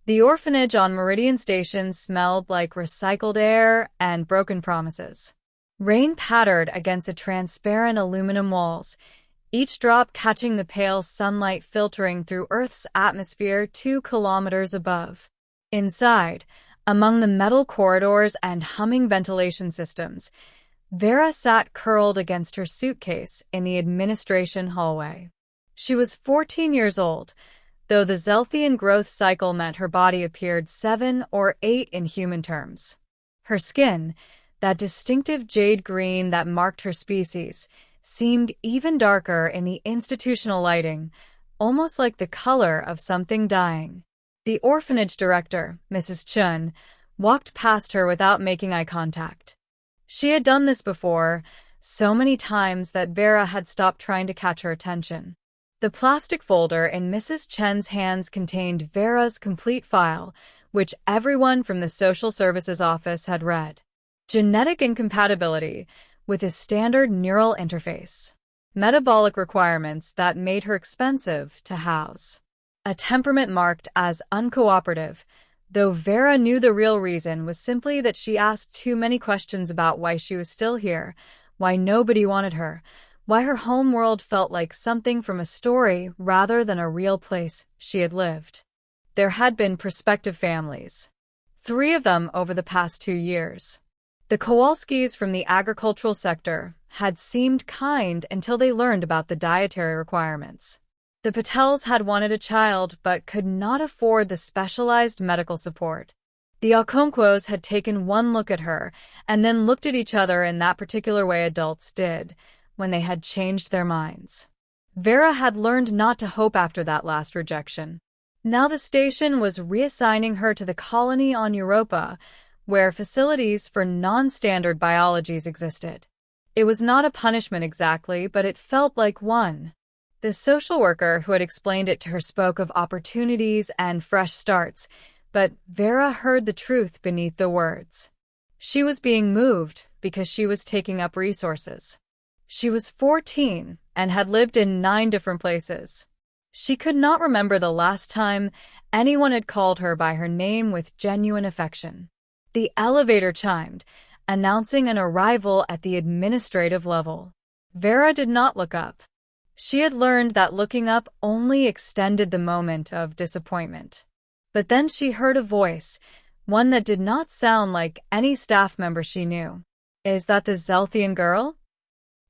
The orphanage on Meridian Station smelled like recycled air and broken promises. Rain pattered against the transparent aluminum walls, each drop catching the pale sunlight filtering through Earth's atmosphere 2 kilometers above. Inside, among the metal corridors and humming ventilation systems, Vera sat curled against her suitcase in the administration hallway. She was 14 years old, though the Zelthian growth cycle meant her body appeared 7 or 8 in human terms. Her skin, that distinctive jade green that marked her species, seemed even darker in the institutional lighting, almost like the color of something dying. The orphanage director, Mrs. Chun, walked past her without making eye contact. She had done this before, so many times that Vera had stopped trying to catch her attention. The plastic folder in Mrs. Chen's hands contained Vera's complete file, which everyone from the social services office had read. Genetic incompatibility with a standard neural interface. Metabolic requirements that made her expensive to house. A temperament marked as uncooperative, though Vera knew the real reason was simply that she asked too many questions about why she was still here, why nobody wanted her, why her home world felt like something from a story rather than a real place she had lived. There had been prospective families. 3 of them over the past 2 years. The Kowalskis from the agricultural sector had seemed kind until they learned about the dietary requirements. The Patels had wanted a child but could not afford the specialized medical support. The Okonkwo's had taken one look at her and then looked at each other in that particular way adults did when they had changed their minds. Vera had learned not to hope after that last rejection. Now the station was reassigning her to the colony on Europa, where facilities for non-standard biologies existed. It was not a punishment exactly, but it felt like one. The social worker who had explained it to her spoke of opportunities and fresh starts, but Vera heard the truth beneath the words. She was being moved because she was taking up resources. She was 14 and had lived in 9 different places. She could not remember the last time anyone had called her by her name with genuine affection. The elevator chimed, announcing an arrival at the administrative level. Vera did not look up. She had learned that looking up only extended the moment of disappointment. But then she heard a voice, one that did not sound like any staff member she knew. "Is that the Zelthian girl?"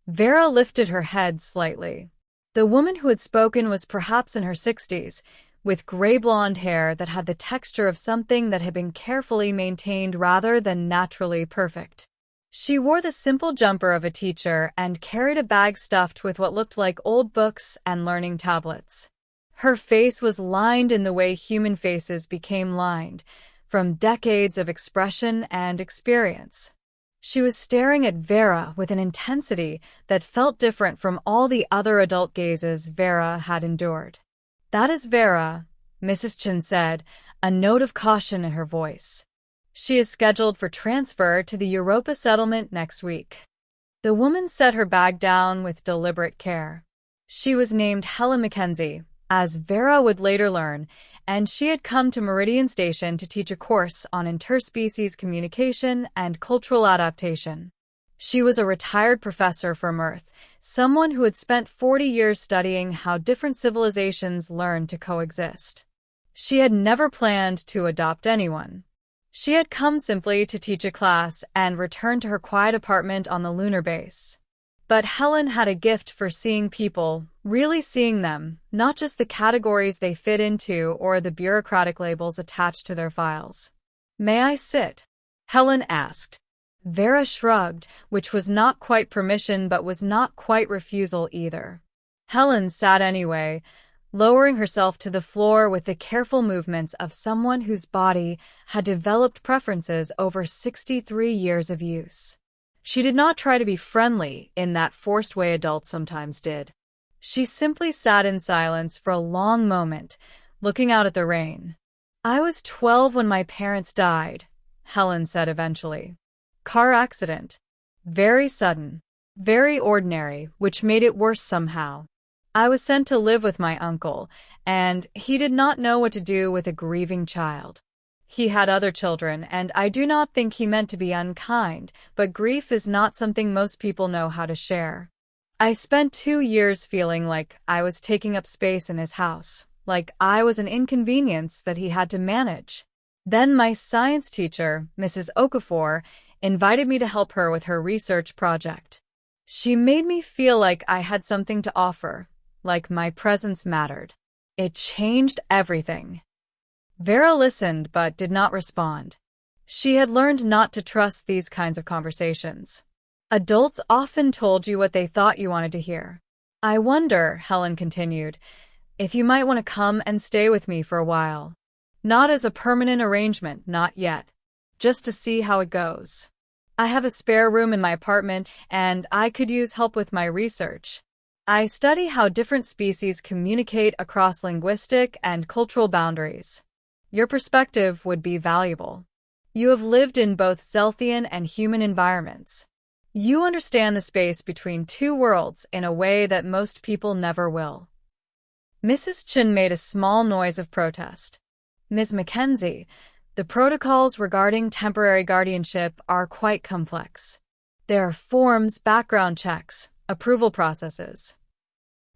Vera lifted her head slightly. The woman who had spoken was perhaps in her 60s, with gray-blonde hair that had the texture of something that had been carefully maintained rather than naturally perfect. She wore the simple jumper of a teacher and carried a bag stuffed with what looked like old books and learning tablets. Her face was lined in the way human faces became lined, from decades of expression and experience. She was staring at Vera with an intensity that felt different from all the other adult gazes Vera had endured. "That is Vera," Mrs. Chen said, a note of caution in her voice. "She is scheduled for transfer to the Europa settlement next week." The woman set her bag down with deliberate care. She was named Helen Mackenzie, as Vera would later learn, and she had come to Meridian Station to teach a course on interspecies communication and cultural adaptation. She was a retired professor from Earth, someone who had spent 40 years studying how different civilizations learn to coexist. She had never planned to adopt anyone. She had come simply to teach a class and return to her quiet apartment on the lunar base. But Helen had a gift for seeing people, really seeing them, not just the categories they fit into or the bureaucratic labels attached to their files. "May I sit?" Helen asked. Vera shrugged, which was not quite permission but was not quite refusal either. Helen sat anyway, lowering herself to the floor with the careful movements of someone whose body had developed preferences over 63 years of use. She did not try to be friendly in that forced way adults sometimes did. She simply sat in silence for a long moment, looking out at the rain. "I was 12 when my parents died," Helen said eventually. "Car accident. Very sudden. Very ordinary, which made it worse somehow. I was sent to live with my uncle, and he did not know what to do with a grieving child. He had other children, and I do not think he meant to be unkind, but grief is not something most people know how to share. I spent 2 years feeling like I was taking up space in his house, like I was an inconvenience that he had to manage. Then my science teacher, Mrs. Okafor, invited me to help her with her research project. She made me feel like I had something to offer, like my presence mattered. It changed everything. Vera listened but did not respond. She had learned not to trust these kinds of conversations. Adults often told you what they thought you wanted to hear. I wonder, Helen continued, if you might want to come and stay with me for a while. Not as a permanent arrangement, not yet. Just to see how it goes. I have a spare room in my apartment, and I could use help with my research. I study how different species communicate across linguistic and cultural boundaries. Your perspective would be valuable. You have lived in both Zelthian and human environments. You understand the space between two worlds in a way that most people never will. Mrs. Chen made a small noise of protest. Ms. Mackenzie, the protocols regarding temporary guardianship are quite complex. There are forms, background checks, approval processes.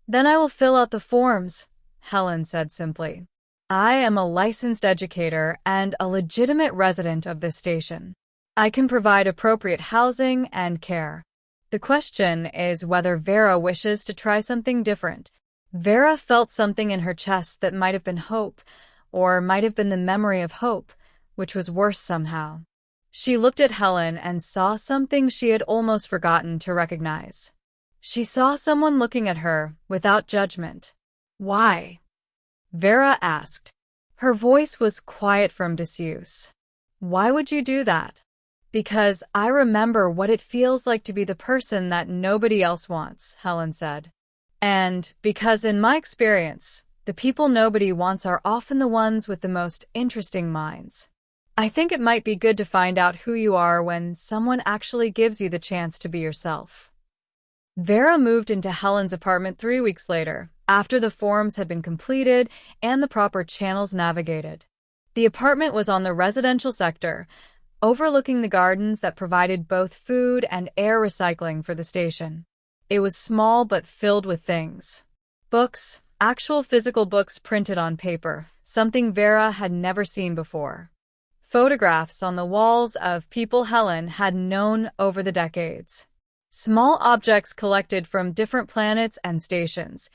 Then I will fill out the forms, Helen said simply. I am a licensed educator and a legitimate resident of this station. I can provide appropriate housing and care. The question is whether Vera wishes to try something different. Vera felt something in her chest that might have been hope, or might have been the memory of hope, which was worse somehow. She looked at Helen and saw something she had almost forgotten to recognize. She saw someone looking at her without judgment. Why? Vera asked. Her voice was quiet from disuse. Why would you do that? Because I remember what it feels like to be the person that nobody else wants, Helen said. And because in my experience, the people nobody wants are often the ones with the most interesting minds. I think it might be good to find out who you are when someone actually gives you the chance to be yourself. Vera moved into Helen's apartment 3 weeks later, after the forms had been completed and the proper channels navigated. The apartment was on the residential sector, overlooking the gardens that provided both food and air recycling for the station. It was small but filled with things. Books, actual physical books printed on paper, something Vera had never seen before. Photographs on the walls of people Helen had known over the decades. Small objects collected from different planets and stations,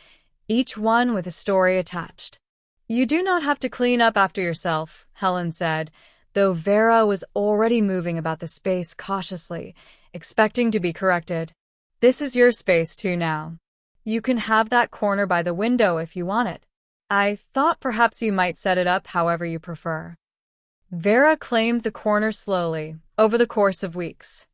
each one with a story attached. You do not have to clean up after yourself, Helen said, though Vera was already moving about the space cautiously, expecting to be corrected. This is your space too now. You can have that corner by the window if you want it. I thought perhaps you might set it up however you prefer. Vera claimed the corner slowly, over the course of weeks.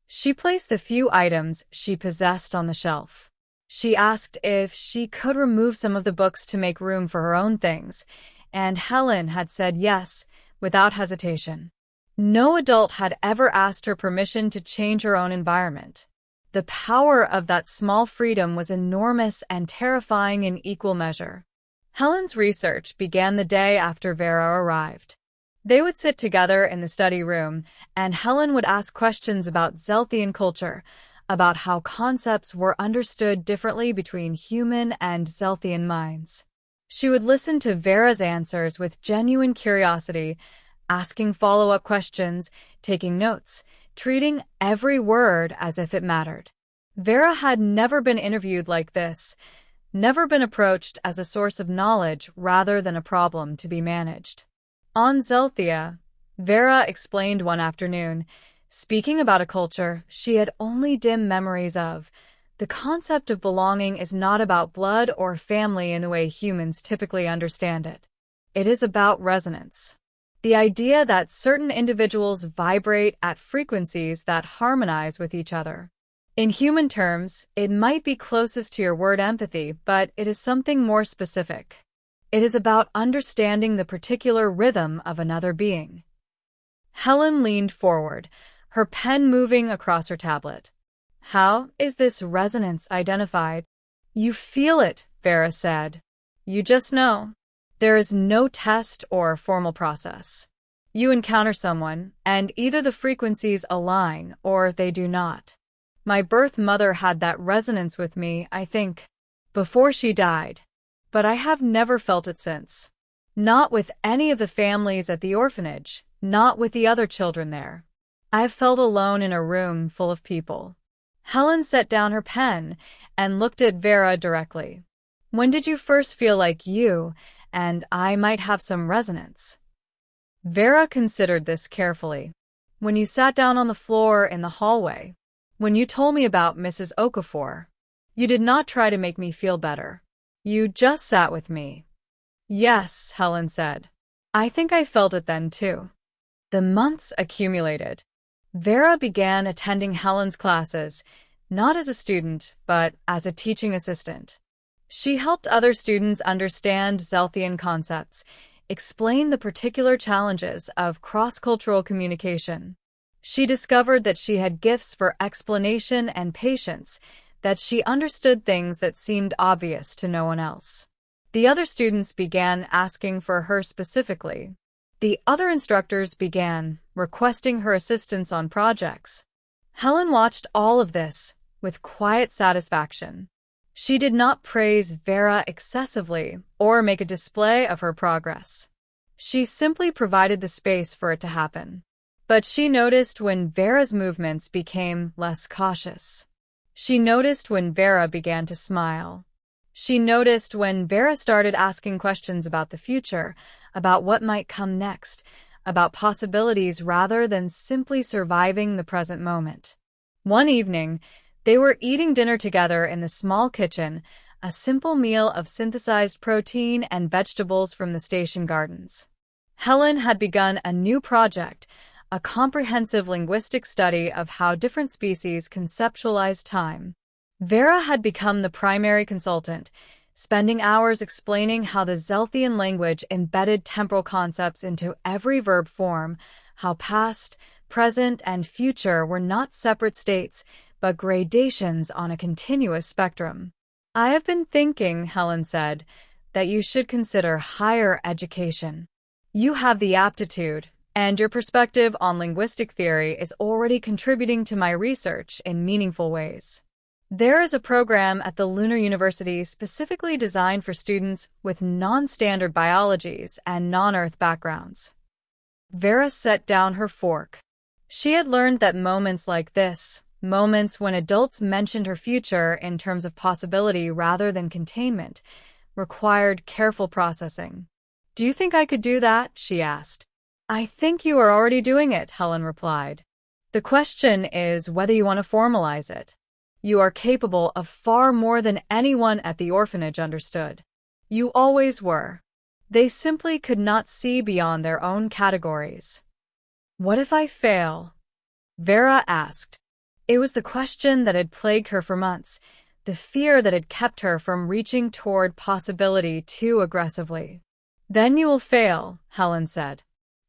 She placed the few items she possessed on the shelf. She asked if she could remove some of the books to make room for her own things, and Helen had said yes, without hesitation. No adult had ever asked her permission to change her own environment. The power of that small freedom was enormous and terrifying in equal measure. Helen's research began the day after Vera arrived. They would sit together in the study room, and Helen would ask questions about Zelthian culture, about how concepts were understood differently between human and Zelthian minds. She would listen to Vera's answers with genuine curiosity, asking follow-up questions, taking notes, treating every word as if it mattered. Vera had never been interviewed like this, never been approached as a source of knowledge rather than a problem to be managed. On Zelthia, Vera explained one afternoon, speaking about a culture she had only dim memories of. The concept of belonging is not about blood or family in the way humans typically understand it. It is about resonance. The idea that certain individuals vibrate at frequencies that harmonize with each other. In human terms, it might be closest to your word empathy, but it is something more specific. It is about understanding the particular rhythm of another being. Helen leaned forward, her pen moving across her tablet. How is this resonance identified? You feel it, Vera said. You just know. There is no test or formal process. You encounter someone, and either the frequencies align or they do not. My birth mother had that resonance with me, I think, before she died. But I have never felt it since. Not with any of the families at the orphanage, not with the other children there. I have felt alone in a room full of people. Helen set down her pen and looked at Vera directly. When did you first feel like you and I might have some resonance? Vera considered this carefully. When you sat down on the floor in the hallway. When you told me about Mrs. Okafor. You did not try to make me feel better. You just sat with me. Yes, Helen said. I think I felt it then too. The months accumulated. Vera began attending Helen's classes, not as a student, but as a teaching assistant. She helped other students understand Zelthian concepts, explain the particular challenges of cross-cultural communication. She discovered that she had gifts for explanation and patience, that she understood things that seemed obvious to no one else. The other students began asking for her specifically. The other instructors began requesting her assistance on projects. Helen watched all of this with quiet satisfaction. She did not praise Vera excessively or make a display of her progress. She simply provided the space for it to happen. But she noticed when Vera's movements became less cautious. She noticed when Vera began to smile. She noticed when Vera started asking questions about the future, about what might come next, about possibilities rather than simply surviving the present moment. One evening, they were eating dinner together in the small kitchen, a simple meal of synthesized protein and vegetables from the station gardens. Helen had begun a new project, a comprehensive linguistic study of how different species conceptualize time. Vera had become the primary consultant, spending hours explaining how the Zelthian language embedded temporal concepts into every verb form, how past, present, and future were not separate states, but gradations on a continuous spectrum. I have been thinking, Helen said, that you should consider higher education. You have the aptitude, and your perspective on linguistic theory is already contributing to my research in meaningful ways. There is a program at the Lunar University specifically designed for students with non-standard biologies and non-Earth backgrounds. Vera set down her fork. She had learned that moments like this, moments when adults mentioned her future in terms of possibility rather than containment, required careful processing. Do you think I could do that? She asked. I think you are already doing it, Helen replied. The question is whether you want to formalize it. You are capable of far more than anyone at the orphanage understood. You always were. They simply could not see beyond their own categories. What if I fail? Vera asked. It was the question that had plagued her for months, the fear that had kept her from reaching toward possibility too aggressively. Then you will fail, Helen said.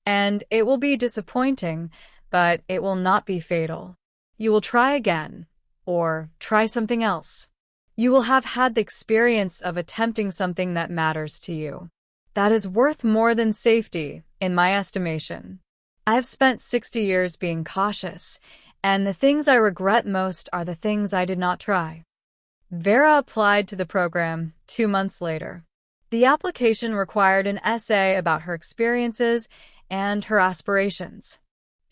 And it will be disappointing, but it will not be fatal. You will try again, or try something else. You will have had the experience of attempting something that matters to you. That is worth more than safety, in my estimation. I have spent 60 years being cautious, and the things I regret most are the things I did not try. Vera applied to the program 2 months later. The application required an essay about her experiences and her aspirations.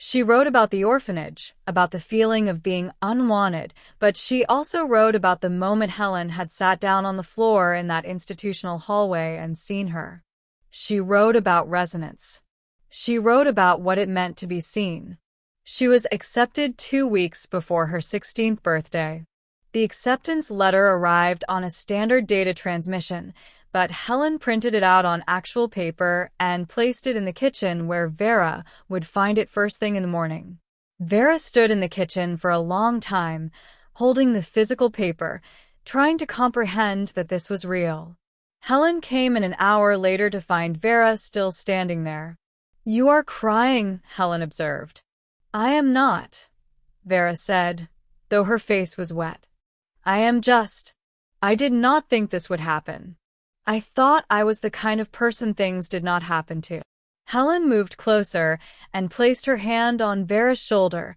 She wrote about the orphanage, about the feeling of being unwanted, but she also wrote about the moment Helen had sat down on the floor in that institutional hallway and seen her. She wrote about resonance. She wrote about what it meant to be seen. She was accepted 2 weeks before her 16th birthday. The acceptance letter arrived on a standard data transmission, but Helen printed it out on actual paper and placed it in the kitchen where Vera would find it first thing in the morning. Vera stood in the kitchen for a long time, holding the physical paper, trying to comprehend that this was real. Helen came in an hour later to find Vera still standing there. You are crying, Helen observed. I am not, Vera said, though her face was wet. I am just. I did not think this would happen. I thought I was the kind of person things did not happen to. Helen moved closer and placed her hand on Vera's shoulder,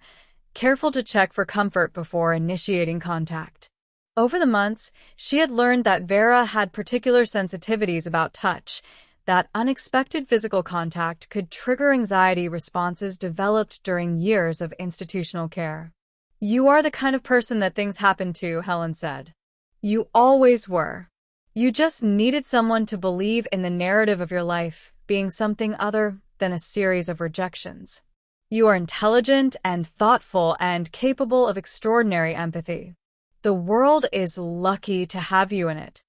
careful to check for comfort before initiating contact. Over the months, she had learned that Vera had particular sensitivities about touch, that unexpected physical contact could trigger anxiety responses developed during years of institutional care. You are the kind of person that things happen to, Helen said. You always were. You just needed someone to believe in the narrative of your life being something other than a series of rejections. You are intelligent and thoughtful and capable of extraordinary empathy. The world is lucky to have you in it.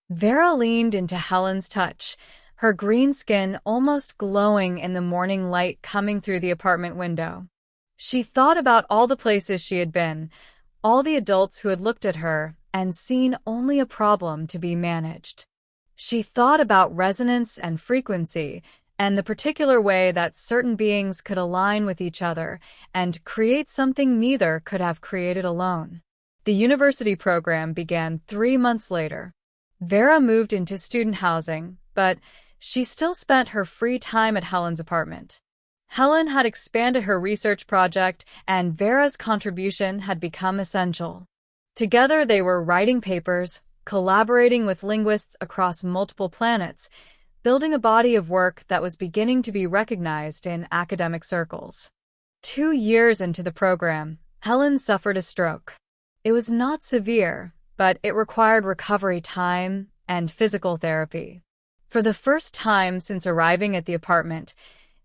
Vera leaned into Helen's touch, her green skin almost glowing in the morning light coming through the apartment window. She thought about all the places she had been, all the adults who had looked at her and seen only a problem to be managed. She thought about resonance and frequency, and the particular way that certain beings could align with each other and create something neither could have created alone. The university program began 3 months later. Vera moved into student housing, but she still spent her free time at Helen's apartment. Helen had expanded her research project, and Vera's contribution had become essential. Together they were writing papers, collaborating with linguists across multiple planets, building a body of work that was beginning to be recognized in academic circles. 2 years into the program, Helen suffered a stroke. It was not severe, but it required recovery time and physical therapy. For the first time since arriving at the apartment,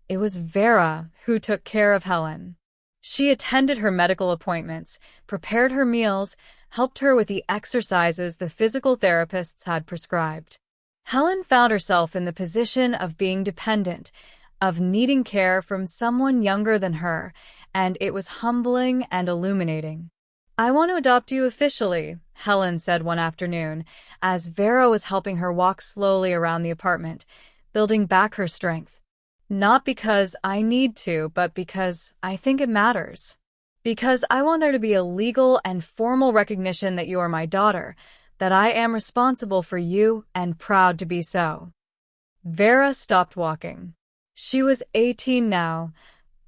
it was Vera who took care of Helen. She attended her medical appointments, prepared her meals, helped her with the exercises the physical therapists had prescribed. Helen found herself in the position of being dependent, of needing care from someone younger than her, and it was humbling and illuminating. I want to adopt you officially, Helen said one afternoon, as Vera was helping her walk slowly around the apartment, building back her strength. Not because I need to, but because I think it matters. Because I want there to be a legal and formal recognition that you are my daughter, that I am responsible for you and proud to be so. Vera stopped walking. She was 18 now,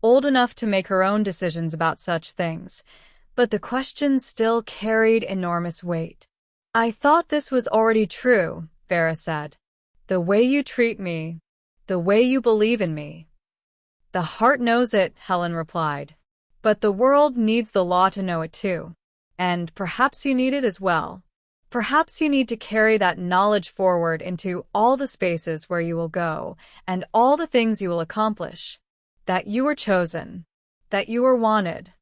old enough to make her own decisions about such things. But the question still carried enormous weight. I thought this was already true, Vera said. The way you treat me, the way you believe in me. The heart knows it, Helen replied. But the world needs the law to know it too. And perhaps you need it as well. Perhaps you need to carry that knowledge forward into all the spaces where you will go and all the things you will accomplish. That you were chosen. That you are wanted.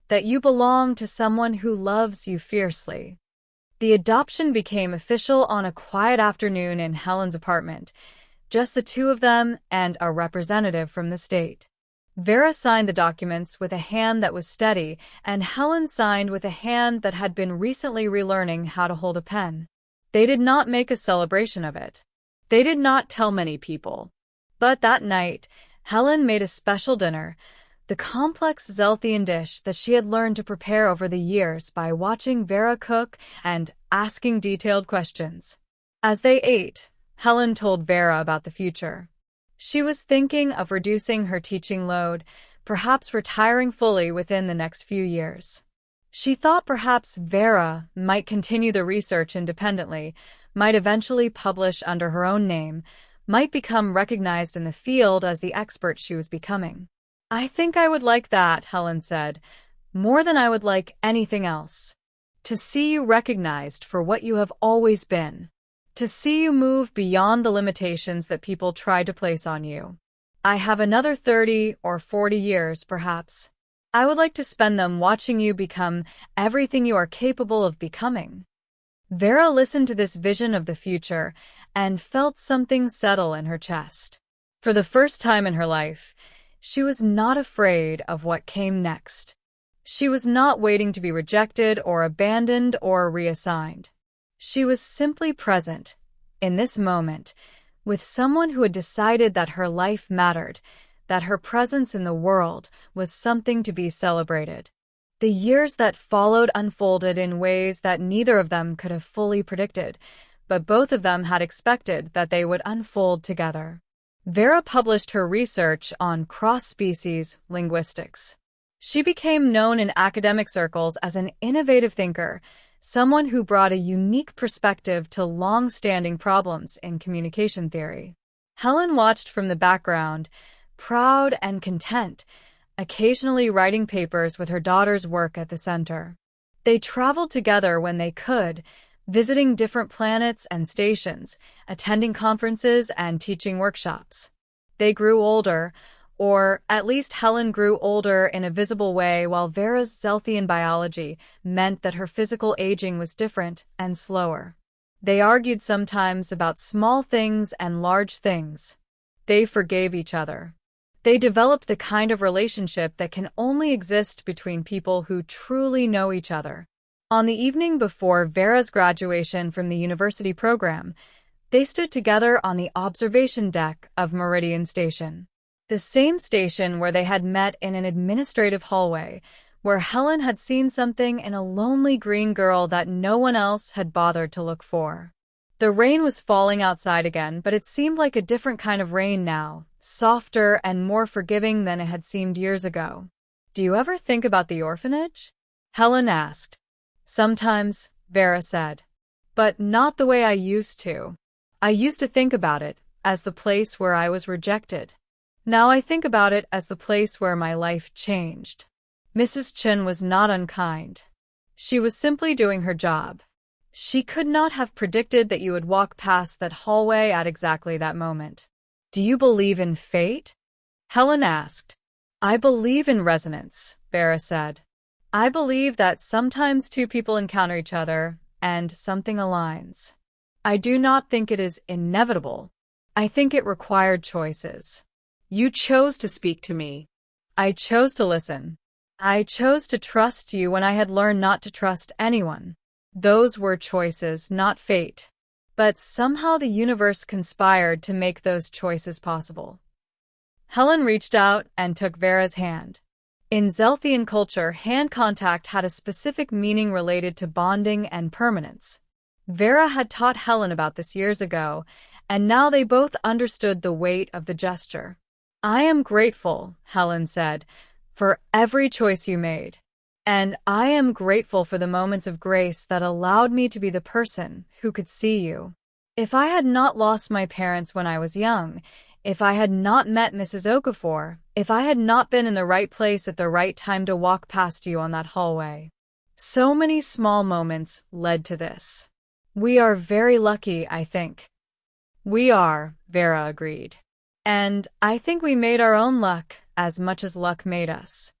That you belong to someone who loves you fiercely. The adoption became official on a quiet afternoon in Helen's apartment, just the two of them and a representative from the state. Vera signed the documents with a hand that was steady, and Helen signed with a hand that had been recently relearning how to hold a pen. They did not make a celebration of it. They did not tell many people. But that night, Helen made a special dinner, the complex Zelthian dish that she had learned to prepare over the years by watching Vera cook and asking detailed questions. As they ate, Helen told Vera about the future. She was thinking of reducing her teaching load, perhaps retiring fully within the next few years. She thought perhaps Vera might continue the research independently, might eventually publish under her own name, might become recognized in the field as the expert she was becoming. I think I would like that, Helen said, more than I would like anything else. To see you recognized for what you have always been. To see you move beyond the limitations that people try to place on you. I have another 30 or 40 years, perhaps. I would like to spend them watching you become everything you are capable of becoming. Vera listened to this vision of the future and felt something settle in her chest. For the first time in her life, she was not afraid of what came next. She was not waiting to be rejected or abandoned or reassigned. She was simply present, in this moment, with someone who had decided that her life mattered, that her presence in the world was something to be celebrated. The years that followed unfolded in ways that neither of them could have fully predicted, but both of them had expected that they would unfold together. Vera published her research on cross-species linguistics. She became known in academic circles as an innovative thinker, someone who brought a unique perspective to long-standing problems in communication theory. Helen watched from the background, proud and content, occasionally writing papers with her daughter's work at the center. They traveled together when they could, visiting different planets and stations, attending conferences and teaching workshops. They grew older, or at least Helen grew older in a visible way, while Vera's Zelthian biology meant that her physical aging was different and slower. They argued sometimes about small things and large things. They forgave each other. They developed the kind of relationship that can only exist between people who truly know each other. On the evening before Vera's graduation from the university program, they stood together on the observation deck of Meridian Station. The same station where they had met in an administrative hallway, where Helen had seen something in a lonely green girl that no one else had bothered to look for. The rain was falling outside again, but it seemed like a different kind of rain now, softer and more forgiving than it had seemed years ago. "Do you ever think about the orphanage?" Helen asked. "Sometimes," Vera said. "But not the way I used to. I used to think about it as the place where I was rejected. Now I think about it as the place where my life changed." Mrs. Chen was not unkind. She was simply doing her job. She could not have predicted that you would walk past that hallway at exactly that moment. "Do you believe in fate?" Helen asked. "I believe in resonance," Vera said. "I believe that sometimes two people encounter each other and something aligns. I do not think it is inevitable. I think it required choices. You chose to speak to me. I chose to listen. I chose to trust you when I had learned not to trust anyone. Those were choices, not fate. But somehow the universe conspired to make those choices possible." Helen reached out and took Vera's hand. In Zelthian culture, hand contact had a specific meaning related to bonding and permanence. Vera had taught Helen about this years ago, and now they both understood the weight of the gesture. "I am grateful," Helen said, "for every choice you made. And I am grateful for the moments of grace that allowed me to be the person who could see you. If I had not lost my parents when I was young, if I had not met Mrs. Okafor, if I had not been in the right place at the right time to walk past you on that hallway. So many small moments led to this. We are very lucky, I think." "We are," Vera agreed. "And I think we made our own luck as much as luck made us."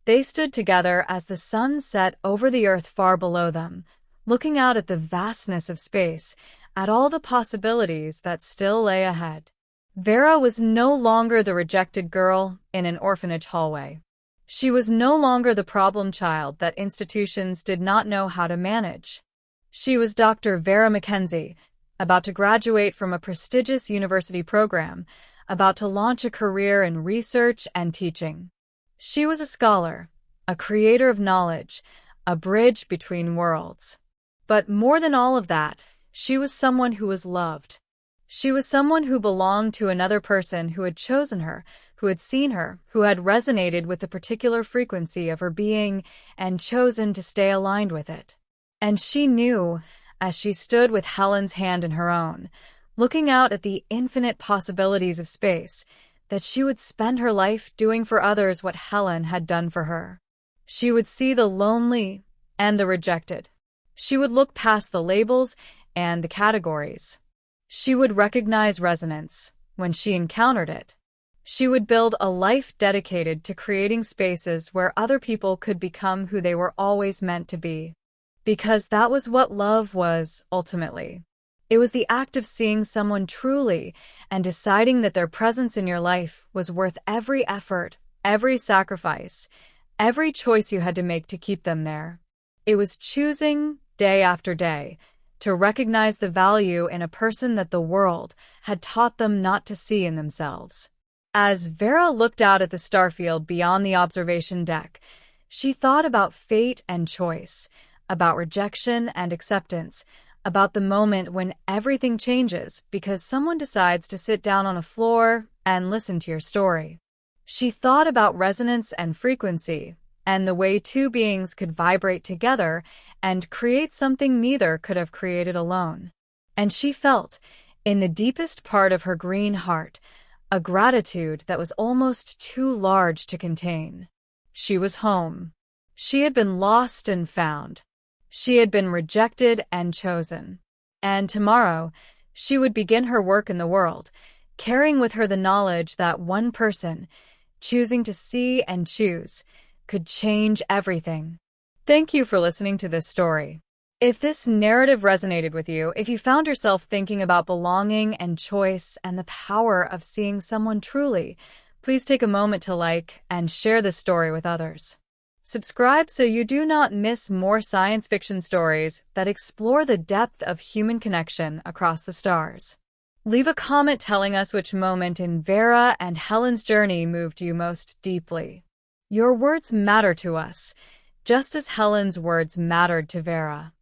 They stood together as the sun set over the earth far below them, looking out at the vastness of space, at all the possibilities that still lay ahead. Vera was no longer the rejected girl in an orphanage hallway. She was no longer the problem child that institutions did not know how to manage. She was Dr. Vera Mackenzie, about to graduate from a prestigious university program, about to launch a career in research and teaching. She was a scholar, a creator of knowledge, a bridge between worlds. But more than all of that, she was someone who was loved. She was someone who belonged to another person who had chosen her, who had seen her, who had resonated with the particular frequency of her being and chosen to stay aligned with it. And she knew, as she stood with Helen's hand in her own, looking out at the infinite possibilities of space, that she would spend her life doing for others what Helen had done for her. She would see the lonely and the rejected. She would look past the labels and the categories. She would recognize resonance when she encountered it. She would build a life dedicated to creating spaces where other people could become who they were always meant to be. Because that was what love was, ultimately. It was the act of seeing someone truly and deciding that their presence in your life was worth every effort, every sacrifice, every choice you had to make to keep them there. It was choosing, day after day, to recognize the value in a person that the world had taught them not to see in themselves. As Vera looked out at the starfield beyond the observation deck, She thought about fate and choice, about rejection and acceptance, about the moment when everything changes because someone decides to sit down on a floor and listen to your story. She thought about resonance and frequency, and the way two beings could vibrate together and create something neither could have created alone. And she felt, in the deepest part of her green heart, a gratitude that was almost too large to contain. She was home. She had been lost and found. She had been rejected and chosen. And tomorrow, she would begin her work in the world, carrying with her the knowledge that one person, choosing to see and choose, could change everything. Thank you for listening to this story. If this narrative resonated with you, if you found yourself thinking about belonging and choice and the power of seeing someone truly, please take a moment to like and share this story with others. Subscribe so you do not miss more science fiction stories that explore the depth of human connection across the stars. Leave a comment telling us which moment in Vera and Helen's journey moved you most deeply. Your words matter to us, just as Helen's words mattered to Vera.